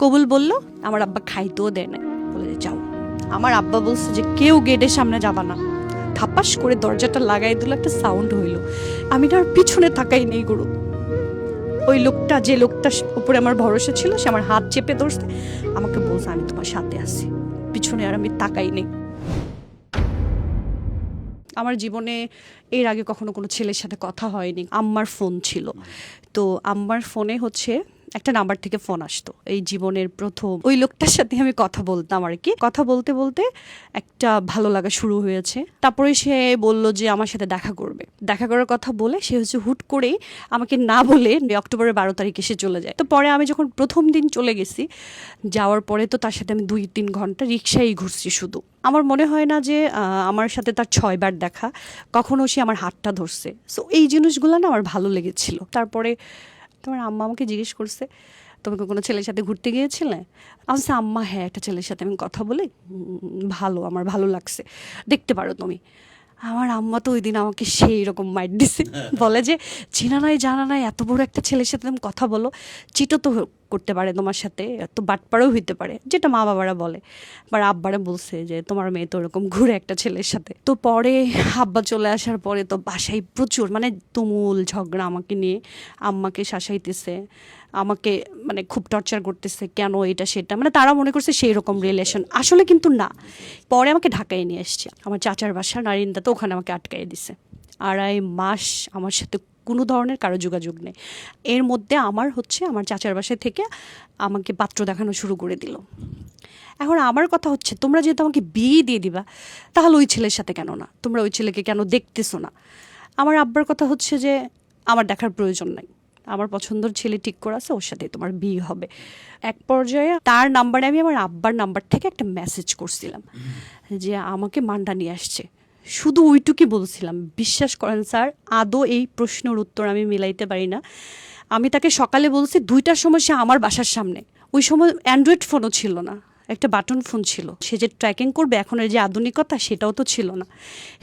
কবুল বললো, আমার আব্বা খাইতেও দেয় না, বলে যে যাও। আমার আব্বা বলছে যে কেউ গেটের সামনে যাবা না। থাপাস করে দরজাটা লাগাই দিল, একটা সাউন্ড হইলো। আমি না আর পিছনে তাকাই নেই গুরু। ওই লোকটা, যে লোকটার উপরে আমার ভরসা ছিল, সে আমার হাত চেপে ধরছে, আমাকে বলছে আমি তোমার সাথে আছি। পিছনে আর আমি তাকাই নেই। আমার জীবনে এর আগে কখনো কোনো ছেলের সাথে কথা হয়নি। আম্মার ফোন ছিল, তো আম্মার ফোনে হচ্ছে একটা নাম্বার থেকে ফোন আসতো। এই জীবনের প্রথম ওই লোকটার সাথে আমি কথা বলতাম আর কি। কথা বলতে বলতে একটা ভালো লাগা শুরু হয়েছে। তারপরে সে বলল যে আমার সাথে দেখা করবে। দেখা করার কথা বলে সে হচ্ছে হুট করেই আমাকে না বলে অক্টোবরের 12 তারিখে সে চলে যায়। তো পরে আমি যখন প্রথম দিন চলে গেছি, যাওয়ার পরে তো তার সাথে আমি 2-3 ঘন্টা রিক্সায় ঘুরছি শুধু। আমার মনে হয় না যে আমার সাথে তার 6 বার দেখা, কখনো সে আমার হাতটা ধরছে। সো এই জিনিসগুলো না আমার ভালো লেগেছিল। তারপরে তোমার আম্মা আমাকে জিজ্ঞেস করছে, তুমি কোনো ছেলের সাথে ঘুরতে গিয়েছিলে? আমি বলছি, আম্মা হ্যাঁ, একটা ছেলের সাথে আমি কথা বলি, ভালো, আমার ভালো লাগছে, দেখতে পারো তুমি। আমার আম্মা তো ওই দিন আমাকে সেই রকম মাইট দিছে, বলে যে চিনা নাই জানা নাই এত বড় একটা ছেলের সাথে তুমি কথা বলো, চিটো তো করতে পারে তোমার সাথে, এত বাটপাড়াও হইতে পারে, যেটা মা বাবারা বলে। আবার আব্বারা বলছে যে তোমার মেয়ে তো ওরকম ঘুরে একটা ছেলের সাথে। তো পরে আব্বা চলে আসার পরে তো বাসায় প্রচুর মানে তুমুল ঝগড়া আমাকে নিয়ে। আম্মাকে শাসাইতেছে, আমাকে মানে খুব টর্চার করতেছে, কেন এটা সেটা, মানে তারা মনে করছে সেই রকম রিলেশন, আসলে কিন্তু না। পরে আমাকে ঢাকায় নিয়ে এসছে, আমার চাচার বাসা নারিন্দা, তো ওখানে আমাকে আটকাই দিছে। 2.5 মাস আমার সাথে কোনো ধরনের কারো যোগাযোগ নেই। এর মধ্যে আমার চাচার বাসায় থেকে আমাকে পাত্র দেখানো শুরু করে দিল। এখন আমার কথা হচ্ছে, তোমরা যেহেতু আমাকে বিয়ে দিয়ে দিবা, তাহলে ওই ছেলের সাথে কেন না, তোমরা ওই ছেলেকে কেন দেখতেছো না? আমার আব্বার কথা হচ্ছে যে আমার দেখার প্রয়োজন নাই, আমার পছন্দের ছেলে ঠিক করে আছে, ওর সাথে তোমার বিয়ে হবে। এক পর্যায়ে তার নাম্বারে আমি আমার আব্বার নাম্বার থেকে একটা মেসেজ করছিলাম যে আমাকে মান্ডা নিয়ে আসছে। শুধু ওইটুকুই বলছিলাম। বিশ্বাস করেন স্যার, আদৌ এই প্রশ্নের উত্তর আমি মিলাইতে পারি না। আমি তাকে সকালে বলছি 2টার সময়, সে আমার বাসার সামনে। ওই সময় অ্যান্ড্রয়েড ফোনও ছিল না, একটা বাটন ফোন ছিল। সে যে ট্র্যাকিং করবে এখনের যে আধুনিকতা, সেটাও তো ছিল না।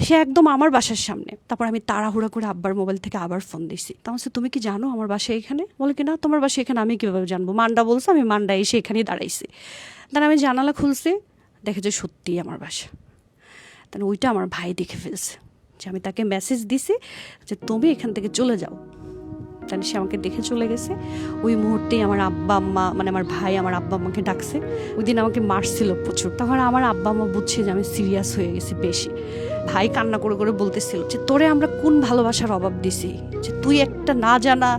সে একদম আমার বাসার সামনে। তারপর আমি তাড়াহুড়া করে আব্বার মোবাইল থেকে আবার ফোন দিছি। তা বলছে, তুমি কি জানো আমার বাসা এখানে? বলে কি না, তোমার বাসা এখানে আমি কীভাবে জানবো? মান্ডা বলছে, আমি মান্ডা এসে এখানেই দাঁড়াইছি। তাহলে আমি জানালা খুলছি, দেখে যে সত্যিই আমার বাসা। তাহলে ওইটা আমার ভাই দেখে ফেলছে, যে আমি তাকে মেসেজ দিছি যে তুমি এখান থেকে চলে যাও। তাহলে সে আমাকে দেখে চলে গেছে। ওই মুহূর্তেই আমার আব্বা আম্মা, মানে আমার ভাই আমার আব্বা আম্মাকে ডাকছে। ওই দিন আমাকে মারছিল প্রচুর। তখন আমার আব্বা আম্মা বুঝছে যে আমি সিরিয়াস হয়ে গেছি বেশি। ভাই কান্না করে করে বলতেছিল যে তোরে আমরা কোন ভালোবাসার অভাব দিছি, যে তুই একটা না জানা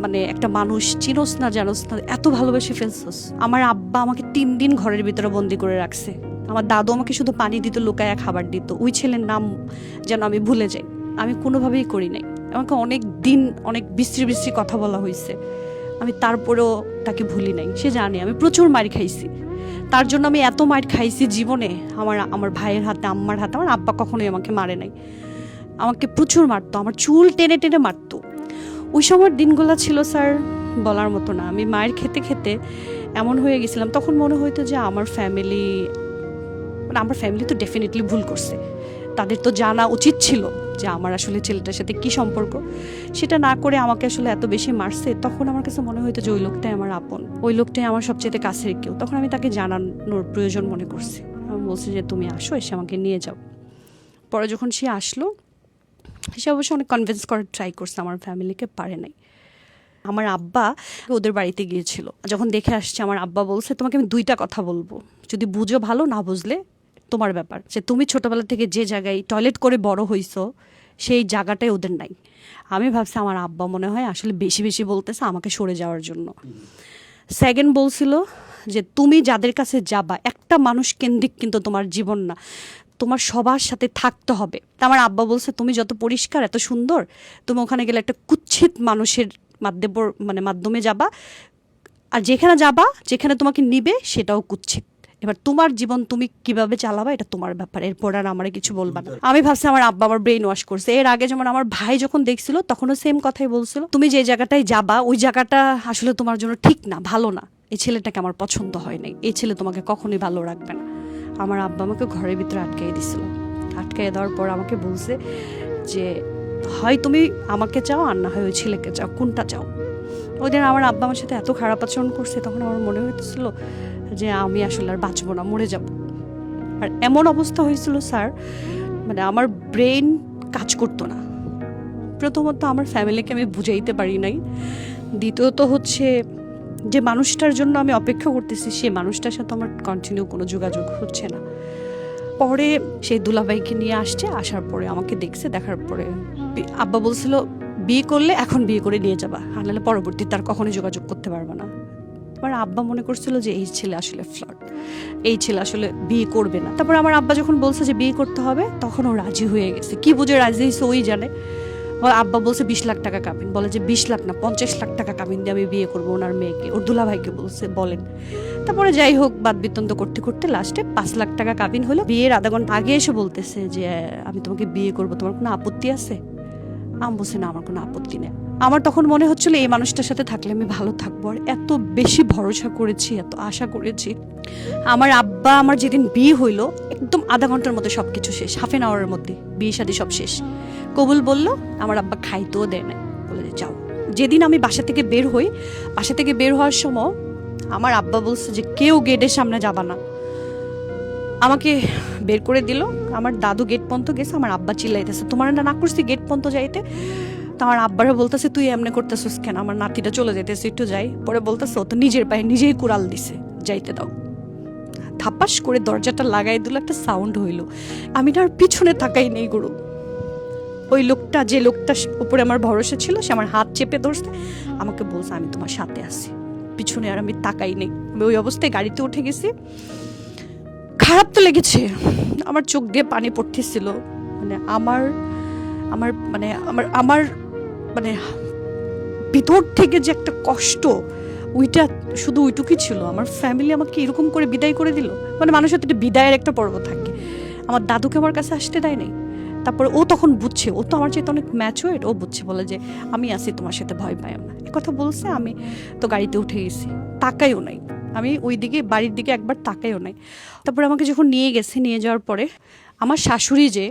মানে একটা মানুষ, চিনোস না জানোস না, এত ভালোবেসে ফেলছস। আমার আব্বা আমাকে 3 দিন ঘরের ভিতরে বন্দি করে রাখছে। আমার দাদু আমাকে শুধু পানি দিত, লুকায়া খাবার দিত। ওই ছেলের নাম যেন আমি ভুলে যাই, আমি কোনোভাবেই করি নাই। আমাকে অনেক দিন অনেক বিশ্রী বিশ্রী কথা বলা হয়েছে, আমি তারপরেও তাকে ভুলি নাই। সে জানে আমি প্রচুর মার খাইছি, তার জন্য আমি এত মার খাইছি জীবনে। আমার ভাইয়ের হাতে, আম্মার হাতে। আমার আব্বা কখনোই আমাকে মারে নাই, আমাকে প্রচুর মারতো, আমার চুল টেনে টেনে মারতো। ওই সময়ের দিনগুলো ছিল স্যার বলার মতো না। আমি মায়ের খেতে খেতে এমন হয়ে গেছিলাম, তখন মনে হইতো যে আমার ফ্যামিলি তো ডেফিনেটলি ভুল করছে, তাদের তো জানা উচিত ছিল যে আমার আসলে ছেলেটার সাথে কি সম্পর্ক। সেটা না করে আমাকে আসলে এত বেশি মারছে। তখন আমার কাছে মনে হইতো যে ওই লোকটাই আমার আপন, ওই লোকটাই আমার সবচেয়ে কাছের কেউ। তখন আমি তাকে জানানোর প্রয়োজন মনে করছি। আমি বলছি যে তুমি আসো, এসে আমাকে নিয়ে যাও। পরে যখন সে আসলো, সে অবশ্য অনেক কনভিন্স করার ট্রাই করছে, আমার ফ্যামিলিকে পারে নাই। আমার আব্বা ওদের বাড়িতে গিয়েছিল, যখন দেখে আসছে আমার আব্বা বলছে, তোমাকে আমি 2টা কথা বলবো, যদি বুঝো ভালো, না বুঝলে তোমার ব্যাপার। যে তুমি ছোটবেলা থেকে যে জায়গায় টয়লেট করে বড় হইছো, সেই জায়গাটাই ওদের নাই। আমি ভাবছি আমার আব্বা মনে হয় আসলে বেশি বেশি বলতেছে আমাকে সরে যাওয়ার জন্য। সেকেন্ড বলছিল যে তুমি যাদের কাছে যাবা, একটা মানুষ কেন্দ্রিক কিন্তু তোমার জীবন না, তোমার সবার সাথে থাকতে হবে। তা আমার আব্বা বলছে, তুমি যত পরিষ্কার, এত সুন্দর, তুমি ওখানে গেলে একটা কুৎসিত মানুষের মাধ্যমে যাবা, আর যেখানে যাবা, যেখানে তোমাকে নিবে, সেটাও কুৎসিত। এবার তোমার জীবন তুমি কিভাবে চালাবা, এটা তোমার ব্যাপার, এরপর আর আমার কিছু বলবা না। আমি ভাবছি আমার আব্বা আমার ব্রেন ওয়াশ করছে। এর আগে যেমন আমার ভাই যখন দেখছিল, তখনও সেম কথাই বলছিল, তুমি যে জায়গাটায় যাবা, ওই জায়গাটা আসলে তোমার জন্য ঠিক না, ভালো না, এই ছেলেটাকে আমার পছন্দ হয় নাই, এই ছেলে তোমাকে কখনোই ভালো রাখবে না। আমার আব্বা আমাকে ঘরের ভিতরে আটকাই দিছিল। আটকাই দেওয়ার পর আমাকে বলছে যে হয় তুমি আমাকে চাও, আর না হয় ওই ছেলেকে চাও, কোনটা চাও? ওই দিন আমার আব্বা আমার সাথে এত খারাপ আচরণ করছে, তখন আমার মনে হইতেছিল যে আমি আসলে আর বাঁচবো না, মরে যাব। আর এমন অবস্থা হয়েছিল স্যার, মানে আমার ব্রেন কাজ করতো না। প্রথমত আমার ফ্যামিলিকে আমি বুঝাইতে পারি নাই, দ্বিতীয়ত হচ্ছে যে মানুষটার জন্য আমি অপেক্ষা করতেছি সেই মানুষটার সাথে আমার কন্টিনিউ কোনো যোগাযোগ হচ্ছে না। পরে সেই দুলাভাইকে নিয়ে আসছে, আসার পরে আমাকে দেখছে, দেখার পরে আব্বা বলছিল বিয়ে করলে এখন বিয়ে করে নিয়ে যাবা, আর নাহলে পরবর্তী তার কখনোই যোগাযোগ করতে পারবে না। আমার আব্বা মনে করছিল যে এই ছেলে আসলে ফ্লড, এই ছেলে আসলে বিয়ে করবে না। তারপর আমার আব্বা যখন বলছে যে বিয়ে করতে হবে, তখন ও রাজি হয়ে গেছে। কি বুঝে রাজি হয়েছে ওই জানে। আব্বা বলছে 20 লাখ টাকা কাবিন, বলে যে 20 লাখ না 50 লাখ টাকা কাবিন দিয়ে আমি বিয়ে করবো ওনার মেয়েকে, ওর দুলাভাইকে বলছে বলেন। তারপরে যাই হোক বাদ বিতন্দ করতে করতে লাস্টে 5 লাখ টাকা কাবিন হলো। বিয়ের আধা ঘন্টা আগে এসে বলতেছে যে আমি তোমাকে বিয়ে করবো, তোমার কোনো আপত্তি আছে? আমি বলছি না, আমার কোনো আপত্তি নেই। আমার তখন মনে হচ্ছিল এই মানুষটার সাথে থাকলে আমি ভালো থাকবো, আর এত বেশি ভরসা করেছি, এত আশা করেছি। আমার আব্বা আমার যেদিন বিয়ে হইলো একদম আধা ঘন্টার মধ্যে সবকিছু শেষ, হাফ এন আওয়ারের মধ্যে বিয়ে শাদী সব শেষ। কবুল বললো, আমার আব্বা খাইতেও দেয় না, বলে যে যাও। যেদিন আমি বাসা থেকে বের হই, বাসা থেকে বের হওয়ার সময় আমার আব্বা বলছে যে কেউ গেটের সামনে যাবা না, আমাকে বের করে দিল। আমার দাদু গেট পর্যন্ত গেছে, আমার আব্বা চিল্লাইতেছে তোমার না করছি গেট পর্যন্ত যাইতে। তো আমার আব্বারা বলতেছে তুই এমনি করতেছিস কেন, আমার নাতিটা চলে যেতেছে, একটু যাই। পরে বলতেছে ও তো নিজের পায়ে নিজেই কুড়াল দিছে, যাইতে দাও। থাপাস করে দরজাটা লাগাই দিল, একটা সাউন্ড হইলো। আমি না আর পিছনে তাকাই নেই গুরু। ওই লোকটা, যে লোকটার উপরে আমার ভরসা ছিল, সে আমার হাত চেপে ধরছে, আমাকে বলছে আমি তোমার সাথে আছি। পিছনে আর আমি তাকাই নেই। আমি ওই অবস্থায় গাড়িতে উঠে গেছি। খারাপ তো লেগেছে, আমার চোখ দিয়ে পানি পড়তেছিল। মানে আমার আমার মানে আমার আমার মানে ভিতর থেকে যে একটা কষ্ট, ওইটা শুধু ওইটুকুই ছিল। আমার ফ্যামিলি আমাকে এরকম করে বিদায় করে দিল। মানে মানুষের একটা বিদায়ের একটা পর্ব থাকে। আমার দাদুকে আমার কাছে আসতে দেয় নাই। তারপরে ও তখন বুঝছে, ও তো আমার চাইতে অনেক ম্যাচুয়ার্ড, ও বুঝছে, বলে যে আমি আছি তোমার সাথে, ভয় পাই না, এ কথা বলছে। আমি তো গাড়িতে উঠে গেছি, তাকাইও নাই আমি ওই দিকে, বাড়ির দিকে একবার তাকাইও নাই। তারপরে আমাকে যখন নিয়ে গেছে, নিয়ে যাওয়ার পরে আমার শাশুড়ি যে,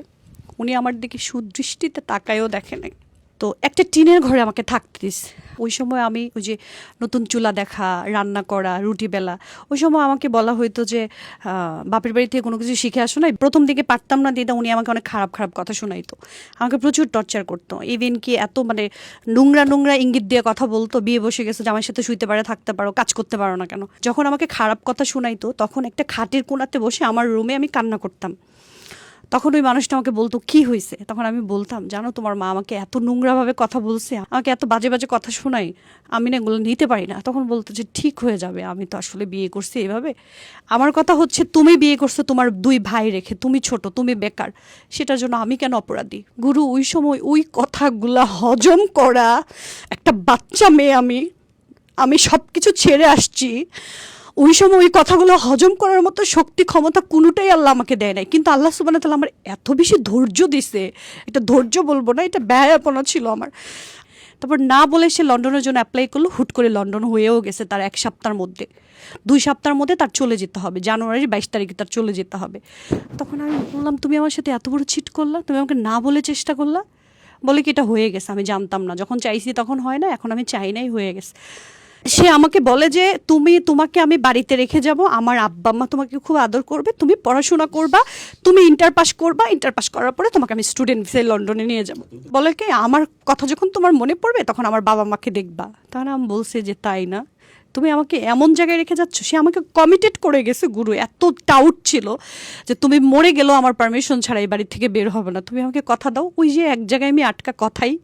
উনি আমার দিকে সুদৃষ্টিতে তাকায়ও দেখে নাই। তো একটা টিনের ঘরে আমাকে থাকতে দিস। ওই সময় আমি ওই যে নতুন চুলা দেখা, রান্না করা, রুটি বেলা, ওই সময় আমাকে বলা হইতো যে বাপের বাড়ি থেকে কোনো কিছু শিখে আসো না। প্রথম দিকে পারতাম না দিদা, উনি আমাকে অনেক খারাপ খারাপ কথা শোনাইতো, আমাকে প্রচুর টর্চার করতো। ইভেন কি এত মানে নোংরা নোংরা ইঙ্গিত দিয়ে কথা বলতো, বিয়ে বসে গেছে, জামাইয়ের সাথে শুইতে পারে, থাকতে পারো, কাজ করতে পারো না কেন। যখন আমাকে খারাপ কথা শোনাইতো, তখন একটা খাটের কোণাতে বসে আমার রুমে আমি কান্না করতাম। তখন ওই মানুষটা আমাকে বলতো কি হয়েছে, তখন আমি বলতাম জানো তোমার মা আমাকে এত নোংরাভাবে কথা বলছে, আমাকে এত বাজে বাজে কথা শোনাই, আমি না এগুলো নিতে পারি না। তখন বলতো যে ঠিক হয়ে যাবে, আমি তো আসলে বিয়ে করছি এভাবে। আমার কথা হচ্ছে তুমি বিয়ে করছো তোমার 2 ভাই রেখে, তুমি ছোট, তুমি বেকার, সেটার জন্য আমি কেন অপরাধী? গুরু ওই সময় ওই কথাগুলা হজম করা, একটা বাচ্চা মেয়ে, আমি সব কিছু ছেড়ে আসছি, ওই সময় ওই কথাগুলো হজম করার মতো শক্তি ক্ষমতা কোনোটাই আল্লাহ আমাকে দেয় নাই। কিন্তু আল্লাহ সুবহানাহু ওয়া তাআলা আমার এত বেশি ধৈর্য দিছে, এটা ধৈর্য বলবো না, এটা ব্যয়াপনা ছিল আমার। তারপর না বলে সে লন্ডনের জন্য অ্যাপ্লাই করলো, হুট করে লন্ডন হয়েও গেছে তার 1 সপ্তাহের মধ্যে, 2 সপ্তাহের মধ্যে তার চলে যেতে হবে, জানুয়ারির 22 তারিখে তার চলে যেতে হবে। তখন আমি বললাম তুমি আমার সাথে এত বড় চিট করলা, তুমি আমাকে না বলে চেষ্টা করলা। বলে কি এটা হয়ে গেছে, আমি জানতাম না, যখন চাইছি তখন হয় না, এখন আমি চাই নাই, হয়ে গেছে। সে আমাকে বলে যে তোমাকে আমি বাড়িতে রেখে যাব, আমার আব্বা আম্মা তোমাকে খুব আদর করবে, তুমি পড়াশোনা করবা, তুমি ইন্টার পাস করবা, ইন্টার পাস করার পরে তোমাকে আমি স্টুডেন্ট ভিসায় লন্ডনে নিয়ে যাব। বলে কি আমার কথা যখন তোমার মনে পড়বে তখন আমার বাবা মাকে দেখবা। তখন আমি বলছি যে তাই না, তুমি আমাকে এমন জায়গায় রেখে যাচ্ছ। সে আমাকে কমিটেড করে গেছে গুরু, এত ডাউট ছিল যে তুমি মরে গেলেও আমার পারমিশন ছাড়া এই বাড়ি থেকে বের হবে না, তুমি আমাকে কথা দাও। ওই যে এক জায়গায় আমি আটকা, কথাই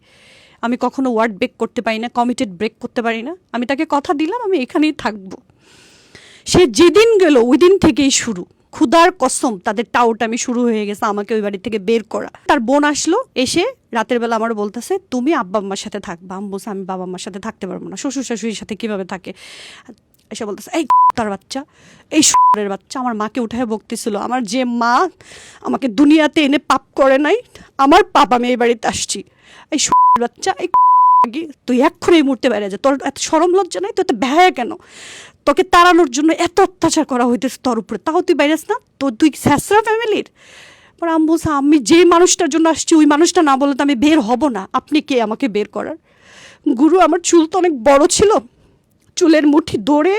আমি কখনো ওয়ার্ড ব্রেক করতে পারি না, কমিটেড ব্রেক করতে পারি না। আমি তাকে কথা দিলাম আমি এখানেই থাকবো। সে যেদিন গেল ওই দিন থেকেই শুরু, ক্ষুধার কসম তাদের টাউট আমি শুরু হয়ে গেছে আমাকে ওই বাড়ি থেকে বের করা। তার বোন আসলো, এসে রাতের বেলা আমার বলতেছে তুমি আব্বা আম্মার সাথে থাকবা। আমি বলছি আমি বাবা আম্মার সাথে থাকতে পারবো না, শ্বশুর শাশুড়ির সাথে কিভাবে থাকে। এসে বলতেছে এই তার বাচ্চা, এই শুরের বাচ্চা, আমার মাকে উঠায় বকতেছিল। আমার যে মা আমাকে দুনিয়াতে এনে পাপ করে নাই, আমার পাপ আমি এই বাড়িতে আসছি। এই বাচ্চা, এই তুই এক্ষুনি এই মুহূর্তে বেড়ে যা, তোর এত শরম লজ্জা নাই, তুই এত বেহায়া কেন? তোকে তাড়ানোর জন্য এত অত্যাচার করা হইতেছে তোর উপরে, তাও তুই বাইরেস না, তুই স্যাসরা ফ্যামিলির। পরে আমি বলছি আমি যে মানুষটার জন্য আসছি ওই মানুষটা না বলে তো আমি বের হব না, আপনি কে আমাকে বের করার? গুরু আমার চুল তো অনেক বড় ছিল, চুলের মুঠি ধরে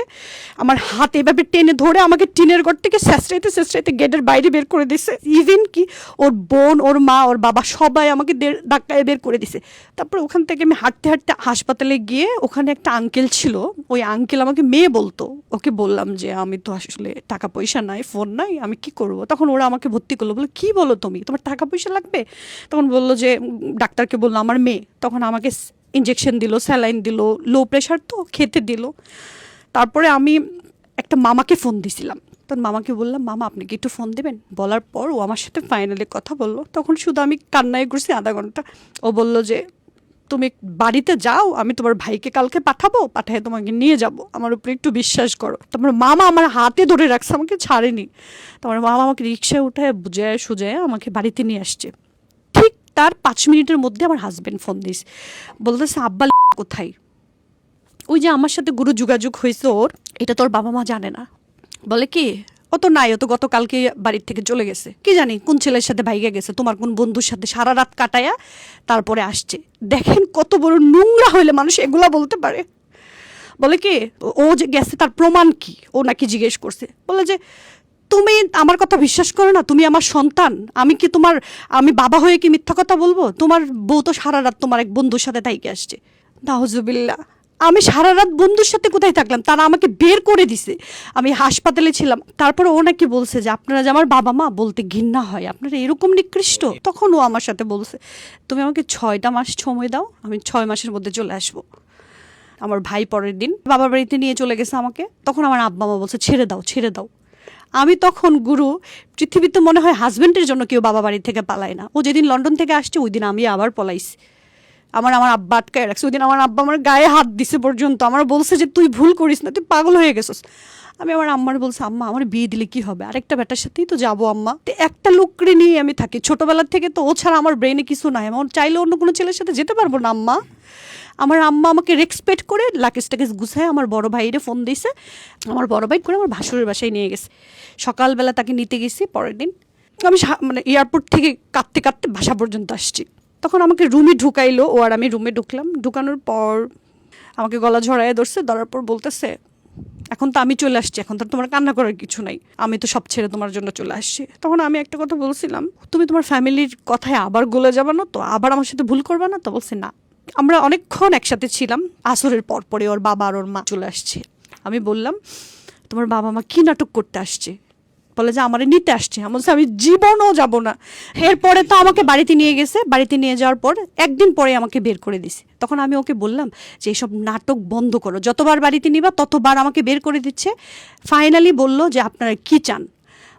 আমার হাত এভাবে টেনে ধরে আমাকে টিনের ঘর থেকে শেষরাইতে গেটের বাইরে বের করে দিছে। ইভেন কি ওর বোন, ওর মা, ওর বাবা সবাই আমাকে ধাক্কায় বের করে দিছে। তারপরে ওখান থেকে আমি হাঁটতে হাঁটতে হাসপাতালে গিয়ে ওখানে একটা আঙ্কেল ছিল, ওই আঙ্কেল আমাকে মেয়ে বলতো। ওকে বললাম যে আমি তো আসলে টাকা পয়সা নাই, ফোন নাই, আমি কি করব। তখন ওরা আমাকে ভর্তি করলো, বলে কি বলো তুমি, তোমার টাকা পয়সা লাগবে? তখন বললো যে ডাক্তারকে বললো আমার মেয়ে। তখন আমাকে ইঞ্জেকশন দিল, স্যালাইন দিল, লো প্রেশার তো খেতে দিল। তারপরে আমি একটা মামাকে ফোন দিছিলাম, তখন মামাকে বললাম মামা আপনি কি একটু ফোন দেবেন। বলার পর ও আমার সাথে ফাইনালি কথা বললো। তখন শুধু আমি কান্নায় করছি আধা ঘন্টা। ও বললো যে তুমি বাড়িতে যাও, আমি তোমার ভাইকে কালকে পাঠাবো, পাঠায় তোমাকে নিয়ে যাব, আমার উপরে একটু বিশ্বাস করো। তোমার মামা আমার হাতে ধরে রাখছে, আমাকে ছাড়েনি। তোমার মামা আমাকে রিক্সায় উঠায় বুঝায় সুজায় আমাকে বাড়িতে নিয়ে আসছে। ঠিক তার 5 মিনিটের মধ্যে আমার হাজব্যান্ড ফোন দিস, বলতেছে আব্বা কোথায়। ওই যে আমার সাথে গুরু যোগাযোগ হয়েছে ওর, এটা তোর বাবা মা জানে না। বলে কি ও তো নাই, ও তো গতকালকে বাড়ির থেকে চলে গেছে, কি জানি কোন ছেলের সাথে ভাইগে গেছে, তোমার কোন বন্ধুর সাথে সারা রাত কাটায়া তারপরে আসছে। দেখেন কত বড় নোংরা হইলে মানুষ এগুলা বলতে পারে। বলে কি ও যে গেছে তার প্রমাণ কি, ও নাকি জিজ্ঞেস করছে। বলে যে তুমি আমার কথা বিশ্বাস করো না, তুমি আমার সন্তান, আমি কি তোমার, আমি বাবা হয়ে কি মিথ্যা কথা বলবো? তোমার বউ তো সারা রাত তোমার এক বন্ধুর সাথে তাইকে আসছে। নাউজুবিল্লাহ, আমি সারা রাত বন্ধুর সাথে কোথায় থাকলাম, তারা আমাকে বের করে দিছে, আমি হাসপাতালে ছিলাম। তারপরে ও নাকি বলছে যে আপনারা যে আমার বাবা মা বলতে ঘৃণা হয়, আপনারা এরকম নিকৃষ্ট। তখন ও আমার সাথে বলছে তুমি আমাকে 6টা মাস সময় দাও, আমি 6 মাসের মধ্যে চলে আসবো। আমার ভাই পরের দিন বাবার বাড়িতে নিয়ে চলে গেছে আমাকে। তখন আমার আব্বা মা বলছে ছেড়ে দাও ছেড়ে দাও। আমি তখন গুরু, পৃথিবীতে মনে হয় হাজবেন্ডের জন্য কেউ বাবা বাড়ি থেকে পালায় না। ও যেদিন লন্ডন থেকে আসছে ওই দিন আমি আবার পলাইছি। আমার আব্বা আটকায় রাখছে। ওই দিন আমার আব্বা আমার গায়ে হাত দিছে পর্যন্ত, আমার বলছে যে তুই ভুল করিস না, তুই পাগল হয়ে গেছিস। আমি আমার আম্মার বলছি আম্মা আমার বিয়ে দিলে কি হবে, আরেকটা বেটার সাথেই তো যাবো আম্মা, একটা লোকরে নিয়ে আমি থাকি ছোটবেলার থেকে, তো ও ছাড়া আমার ব্রেনে কিছু নাই, আমার চাইলে অন্য কোনো ছেলের সাথে যেতে পারবো না আম্মা। আমার আম্মা আমাকে রেসপেক্ট করে লাগেজ টাকেজ গুছায় আমার বড় ভাইরে ফোন দিয়েছে। আমার বড় ভাই করে আমার ভাসুরের বাসায় নিয়ে গেছে। সকালবেলা তাকে নিতে গেছি, পরের দিন আমি মানে এয়ারপোর্ট থেকে কাঁদতে কাঁদতে বাসা পর্যন্ত আসছি। তখন আমাকে রুমে ঢুকাইলো ও, আর আমি রুমে ঢুকলাম। ঢুকানোর পর আমাকে গলা ঝরাইয়া ধরছে, ধরার পর বলতেছে এখন তো আমি চলে আসছি, এখন তো তোমার কান্না করার কিছু নাই, আমি তো সব ছেড়ে তোমার জন্য চলে আসছি। তখন আমি একটা কথা বলছিলাম, তুমি তোমার ফ্যামিলির কথায় আবার গলে যাবা না তো, আবার আমার সাথে ভুল করবা না তো? বলছে না। আমরা অনেকক্ষণ একসাথে ছিলাম। আসরের পর পরে ওর বাবা আর ওর মা চলে আসছে। আমি বললাম তোমার বাবা মা কি নাটক করতে আসছে? বলে যে আমারে নিতে আসছে। আমি জীবনও যাব না। এরপরে তো আমাকে বাড়িতে নিয়ে গেছে, বাড়িতে নিয়ে যাওয়ার পর একদিন পরে আমাকে বের করে দিছে। তখন আমি ওকে বললাম যে এইসব নাটক বন্ধ করো, যতবার বাড়িতে নিবা ততবার আমাকে বের করে দিচ্ছে। ফাইনালি বলল যে আপনারা কি চান?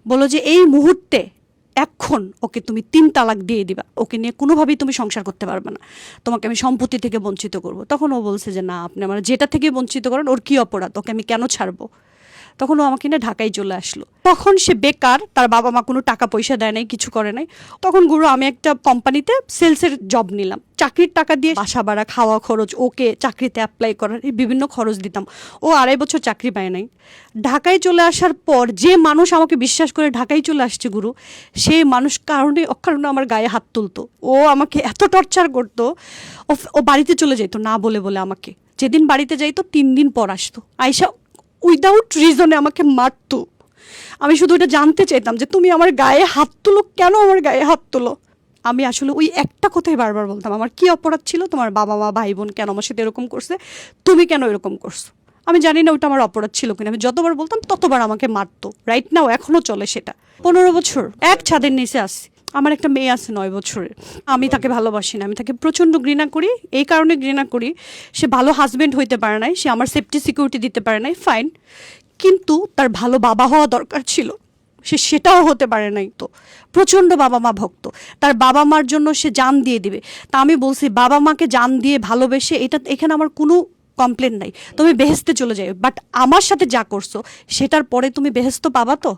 বললো যে এই মুহূর্তে এখন ওকে তুমি 3 তালাক দিয়ে দিবা, ওকে নিয়ে কোনোভাবেই তুমি সংসার করতে পারবে না, তোমাকে আমি সম্পত্তি থেকে বঞ্চিত করব। তখন ও বলছে যে না, আপনি আমার যেটা থেকে বঞ্চিত করেন ওর কি অপরাধ, ওকে আমি কেন ছাড়বো? তখন ও আমাকে না ঢাকায় চলে আসলো। তখন সে বেকার, তার বাবা মা কোনো টাকা পয়সা দেয় নাই, কিছু করে নাই। তখন গুরু আমি একটা কোম্পানিতে সেলসের জব নিলাম, চাকরির টাকা দিয়ে বাসা ভাড়া, খাওয়া খরচ, ওকে চাকরিতে অ্যাপ্লাই করার বিভিন্ন খরচ দিতাম। ও 2.5 বছর চাকরি পায় নাই। ঢাকায় চলে আসার পর যে মানুষ আমাকে বিশ্বাস করে ঢাকায় চলে আসছে গুরু, সেই মানুষ কারণে অকারণে আমার গায়ে হাত তুলতো। ও আমাকে এত টর্চার করতো। ও বাড়িতে চলে যেত না বলে বলে আমাকে, যেদিন বাড়িতে যাইতো 3 দিন পর আসতো, আইসা উইদাউট রিজনে আমাকে মারতো। আমি শুধু এটা জানতে চাইতাম যে তুমি আমার গায়ে হাত তুলো কেন, আমার গায়ে হাত তুলো। আমি আসলে ওই একটা কথাই বারবার বলতাম, আমার কি অপরাধ ছিল, তোমার বাবা মা ভাই বোন কেন আমার সাথে এরকম করছে, তুমি কেন এরকম করছো? আমি জানি না ওইটা আমার অপরাধ ছিল কিনা, আমি যতবার বলতাম ততবার আমাকে মারতো। রাইট নাও এখনো চলে সেটা। 15 বছর এক ছাদের নিচে আসছি। আমার একটা মেয়ে আছে 9 বছরের। আমি তাকে ভালোবাসি না, আমি তাকে প্রচণ্ড ঘৃণা করি। এই কারণে ঘৃণা করি, সে ভালো হাজবেন্ড হইতে পারে নাই, সে আমার সেফটি সিকিউরিটি দিতে পারে নাই, ফাইন, কিন্তু তার ভালো বাবা হওয়া দরকার ছিল, সে সেটাও হতে পারে নাই। তো প্রচণ্ড বাবা মা ভক্ত, তার বাবা মার জন্য সে জান দিয়ে দিবে। তা আমি বলছি বাবা মাকে জান দিয়ে ভালোবেসে, এখানে আমার কোনো কমপ্লেন নাই, তুমি বেহেস্তে চলে যাও, বাট আমার সাথে যা করছো সেটার পরে তুমি বেহেস্ত পাবা তো?